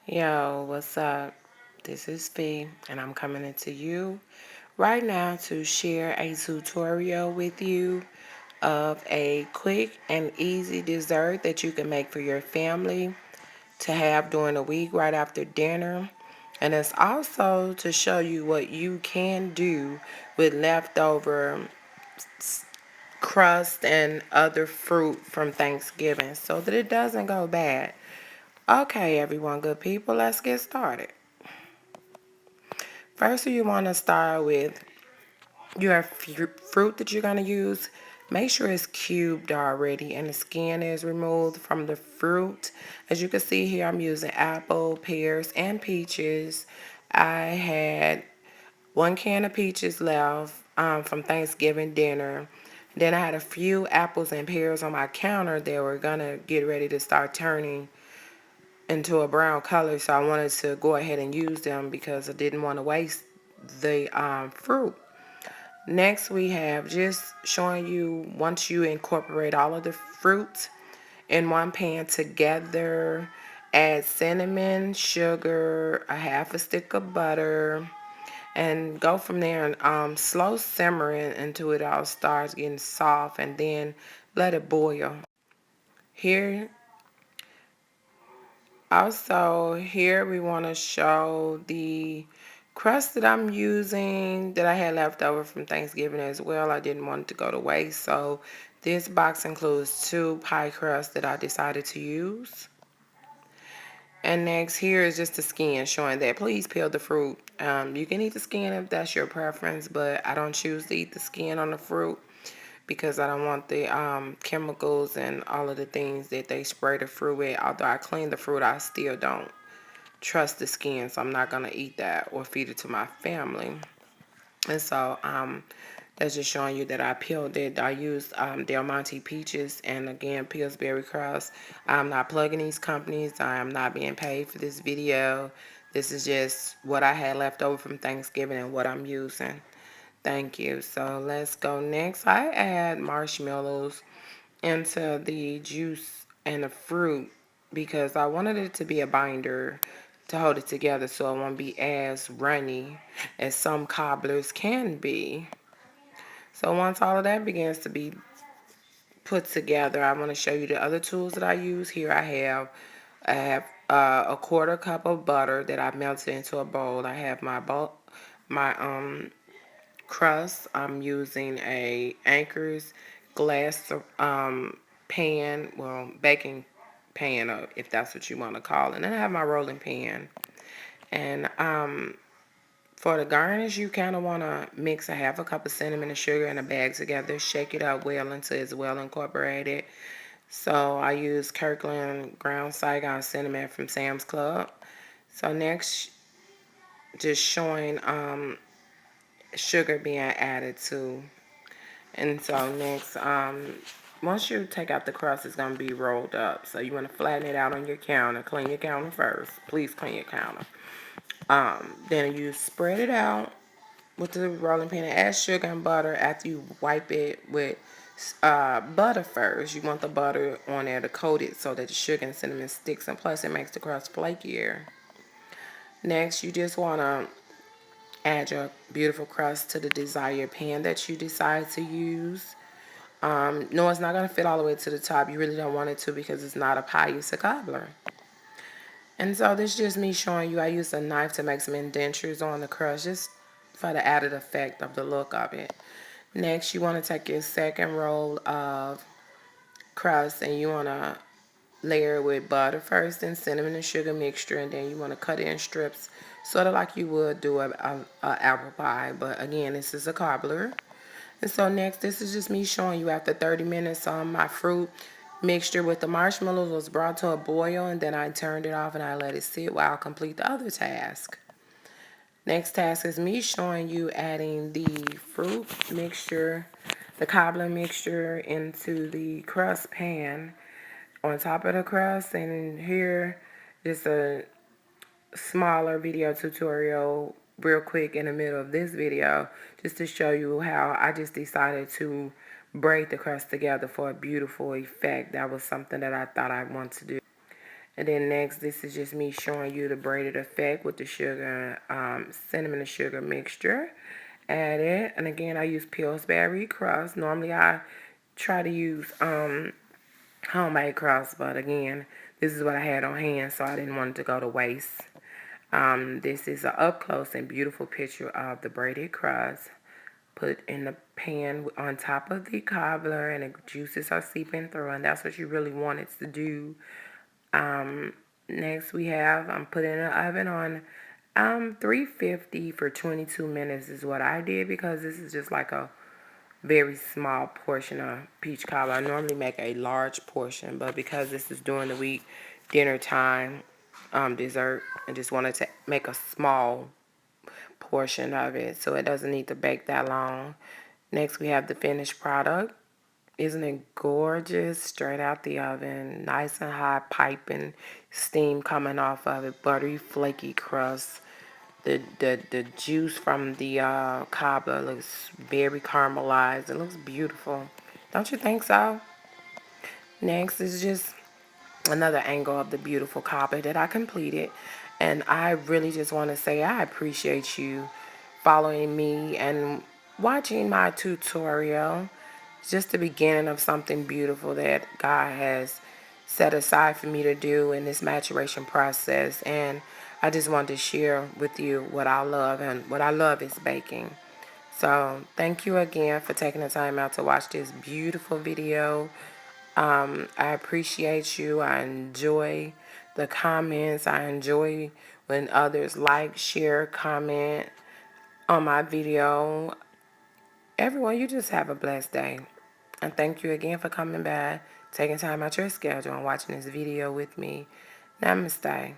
Yo, what's up? This is Fee, and I'm coming into you right now to share a tutorial with you of a quick and easy dessert that you can make for your family to have during the week right after dinner. And it's also to show you what you can do with leftover crust and other fruit from Thanksgiving so that it doesn't go bad. Okay, everyone, good people, let's get started. First, you want to start with your fruit that you're going to use. Make sure it's cubed already and the skin is removed from the fruit. As you can see here, I'm using apple, pears, and peaches. I had 1 can of peaches left from Thanksgiving dinner. Then I had a few apples and pears on my counter that were going to get ready to start turning into a brown color, so I wanted to go ahead and use them because I didn't want to waste the fruit. Next, we have just showing you once you incorporate all of the fruits in one pan together, add cinnamon, sugar, a half a stick of butter, and go from there and slow simmering until it all starts getting soft, and then let it boil. Here Also, here we want to show the crust that I'm using that I had left over from Thanksgiving as well. I didn't want it to go to waste, so this box includes 2 pie crusts that I decided to use. And next, here is just the skin showing that please peel the fruit. You can eat the skin if that's your preference, but I don't choose to eat the skin on the fruit because I don't want the chemicals and all of the things that they spray the fruit with. Although I clean the fruit, I still don't trust the skin, so I'm not going to eat that or feed it to my family. And so that's just showing you that I peeled it. I used Del Monte peaches and again Pillsbury crust. I'm not plugging these companies. I am not being paid for this video. This is just what I had left over from Thanksgiving and what I'm using. Thank you. So let's go next. I add marshmallows into the juice and the fruit because I wanted it to be a binder to hold it together so it won't be as runny as some cobblers can be. So once all of that begins to be put together, I want to show you the other tools that I use. Here I have a quarter cup of butter that I melted into a bowl. I have my crust. I'm using a Anchor's glass pan, well, baking pan, if that's what you want to call it. And then I have my rolling pan. And for the garnish, you kind of want to mix a half a cup of cinnamon and sugar in a bag together. Shake it up well until it's well incorporated. So I use Kirkland ground Saigon cinnamon from Sam's Club. So next, just showing sugar being added to. And so next, once you take out the crust, it's going to be rolled up. So you want to flatten it out on your counter. Clean your counter first. Please clean your counter. Then you spread it out with the rolling pin and add sugar and butter after you wipe it with butter first. You want the butter on there to coat it so that the sugar and cinnamon sticks, and plus it makes the crust flakier. Next, you just want to add your beautiful crust to the desired pan that you decide to use. No, it's not going to fit all the way to the top. You really don't want it to because it's not a pie, it's a cobbler. And so this is just me showing you I used a knife to make some indentures on the crust just for the added effect of the look of it. Next, you want to take your second roll of crust and you want to layer it with butter first and cinnamon and sugar mixture, and then you want to cut it in strips sort of like you would do a apple pie, but again, this is a cobbler. And so next, this is just me showing you after 30 minutes my fruit mixture with the marshmallows was brought to a boil, and then I turned it off and I let it sit while I complete the other task. Next task is me showing you adding the fruit mixture, the cobbler mixture into the crust pan on top of the crust. And here just a smaller video tutorial real quick in the middle of this video just to show you how I just decided to braid the crust together for a beautiful effect. That was something that I thought I'd want to do. And then next, this is just me showing you the braided effect with the sugar, cinnamon and sugar mixture added. And again, I use Pillsbury crust. Normally, I try to use homemade crust, but again, this is what I had on hand, so I didn't want it to go to waste. This is an up close and beautiful picture of the braided crust. Put in the pan on top of the cobbler, and the juices are seeping through, and that's what you really want it to do. Next we have, I'm putting the oven on 350 for 22 minutes is what I did, because this is just like a very small portion of peach cobbler. I normally make a large portion, but because this is during the week, dinner time, dessert, I just wanted to make a small portion of it so it doesn't need to bake that long. Next we have the finished product. Isn't it gorgeous? Straight out the oven, nice and hot, piping steam coming off of it, buttery, flaky crust. The juice from the cobbler looks very caramelized. It looks beautiful. Don't you think so? Next is just another angle of the beautiful cobbler that I completed. And I really just want to say I appreciate you following me and watching my tutorial. It's just the beginning of something beautiful that God has set aside for me to do in this maturation process. And I just wanted to share with you what I love, and what I love is baking. So thank you again for taking the time out to watch this beautiful video. I appreciate you. I enjoy the comments. I enjoy when others like, share, comment on my video. Everyone, you just have a blessed day. And thank you again for coming by, taking time out your schedule and watching this video with me. Namaste.